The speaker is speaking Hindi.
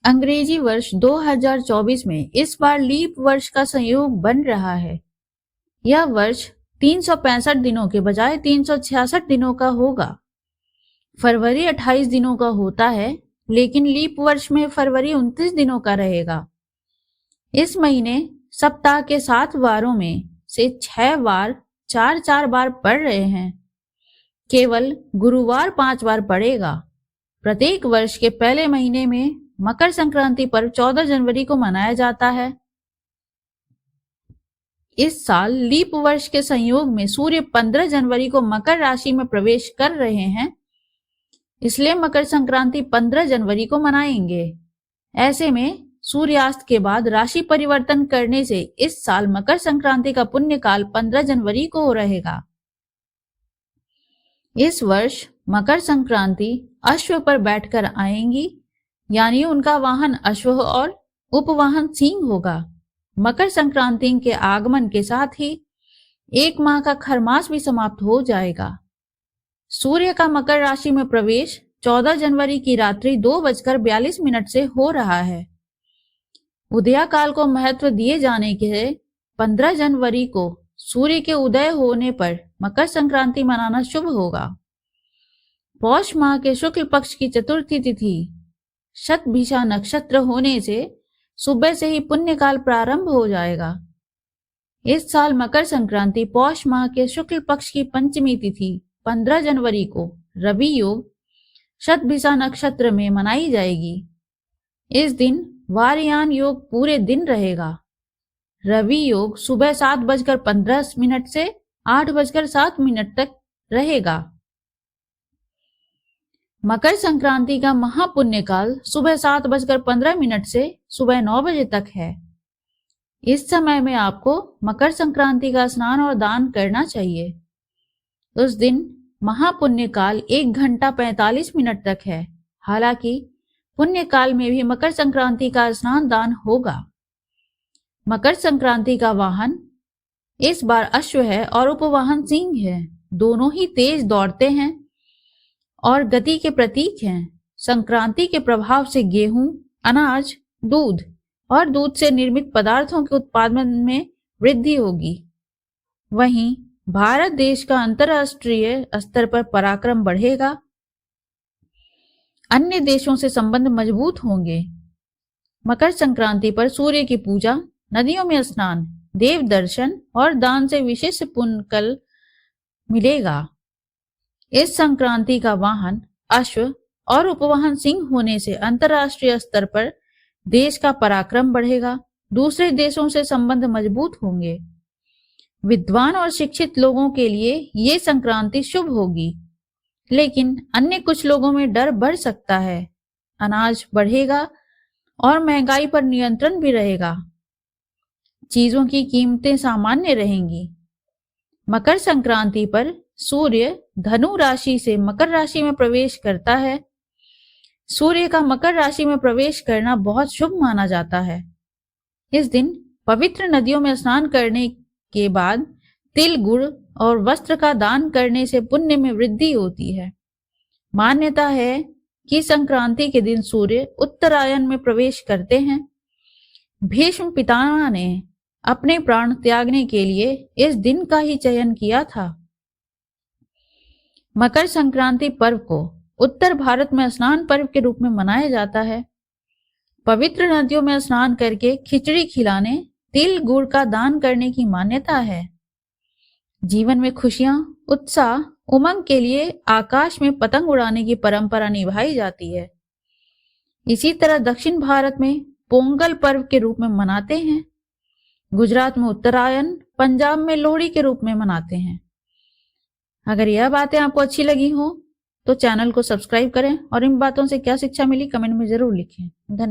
अंग्रेजी वर्ष 2024 में इस बार लीप वर्ष का संयोग बन रहा है। यह वर्ष 365 दिनों के बजाय 366 दिनों का होगा। फरवरी 28 दिनों का होता है, लेकिन लीप वर्ष में फरवरी 29 दिनों का रहेगा। इस महीने सप्ताह के 7 वारों में से 6 वार 4-4 बार पड़ रहे हैं। केवल गुरुवार 5 बार पड़ेगा। प्रत्येक वर्ष के पहले महीने में मकर संक्रांति पर्व 14 जनवरी को मनाया जाता है। इस साल लीप वर्ष के संयोग में सूर्य 15 जनवरी को मकर राशि में प्रवेश कर रहे हैं, इसलिए मकर संक्रांति 15 जनवरी को मनाएंगे। ऐसे में सूर्यास्त के बाद राशि परिवर्तन करने से इस साल मकर संक्रांति का पुण्य काल 15 जनवरी को रहेगा। इस वर्ष मकर संक्रांति अश्व पर बैठकर आएंगी, यानी उनका वाहन अश्व और उपवाहन सिंह होगा। मकर संक्रांति के आगमन के साथ ही 1 माह का खरमास भी समाप्त हो जाएगा। सूर्य का मकर राशि में प्रवेश 14 जनवरी की रात्रि 2:42 से हो रहा है। उदया काल को महत्व दिए जाने के 15 जनवरी को सूर्य के उदय होने पर मकर संक्रांति मनाना शुभ होगा। पौष माह के शुक्ल पक्ष की चतुर्थी तिथि शतभिषा नक्षत्र होने से सुबह से ही पुण्य काल प्रारंभ हो जाएगा। इस साल मकर संक्रांति पौष माह के शुक्ल पक्ष की पंचमी तिथि 15 जनवरी को रवि योग शतभिषा नक्षत्र में मनाई जाएगी। इस दिन वारयान योग पूरे दिन रहेगा। रवि योग सुबह 7:15 से 8:07 तक रहेगा। मकर संक्रांति का महापुण्य काल सुबह 7:15 से सुबह 9 बजे तक है। इस समय में आपको मकर संक्रांति का स्नान और दान करना चाहिए। उस दिन महापुण्य काल 1 घंटा 45 मिनट तक है। हालांकि पुण्य काल में भी मकर संक्रांति का स्नान दान होगा। मकर संक्रांति का वाहन इस बार अश्व है और उपवाहन सिंह है। दोनों ही तेज दौड़ते हैं और गति के प्रतीक हैं। संक्रांति के प्रभाव से गेहूं, अनाज, दूध और दूध से निर्मित पदार्थों के उत्पादन में वृद्धि होगी। वहीं भारत देश का अंतर्राष्ट्रीय स्तर पर पराक्रम बढ़ेगा। अन्य देशों से संबंध मजबूत होंगे। मकर संक्रांति पर सूर्य की पूजा, नदियों में स्नान, देव दर्शन और दान से विशेष पुण्य कल मिलेगा। इस संक्रांति का वाहन अश्व और उपवाहन सिंह होने से अंतर्राष्ट्रीय स्तर पर देश का पराक्रम बढ़ेगा। दूसरे देशों से संबंध मजबूत होंगे। विद्वान और शिक्षित लोगों के लिए ये संक्रांति शुभ होगी, लेकिन अन्य कुछ लोगों में डर बढ़ सकता है। अनाज बढ़ेगा और महंगाई पर नियंत्रण भी रहेगा। चीजों की कीमतें सामान्य रहेंगी। मकर संक्रांति पर सूर्य धनु राशि से मकर राशि में प्रवेश करता है। सूर्य का मकर राशि में प्रवेश करना बहुत शुभ माना जाता है। इस दिन पवित्र नदियों में स्नान करने के बाद तिल, गुड़ और वस्त्र का दान करने से पुण्य में वृद्धि होती है। मान्यता है कि संक्रांति के दिन सूर्य उत्तरायण में प्रवेश करते हैं। भीष्म पितामह ने अपने प्राण त्यागने के लिए इस दिन का ही चयन किया था। मकर संक्रांति पर्व को उत्तर भारत में स्नान पर्व के रूप में मनाया जाता है। पवित्र नदियों में स्नान करके खिचड़ी खिलाने, तिल गुड़ का दान करने की मान्यता है। जीवन में खुशियां, उत्साह, उमंग के लिए आकाश में पतंग उड़ाने की परंपरा निभाई जाती है। इसी तरह दक्षिण भारत में पोंगल पर्व के रूप में मनाते हैं। गुजरात में उत्तरायण, पंजाब में लोहड़ी के रूप में मनाते हैं। अगर यह बातें आपको अच्छी लगी हो तो चैनल को सब्सक्राइब करें और इन बातों से क्या शिक्षा मिली कमेंट में जरूर लिखें। धन्यवाद।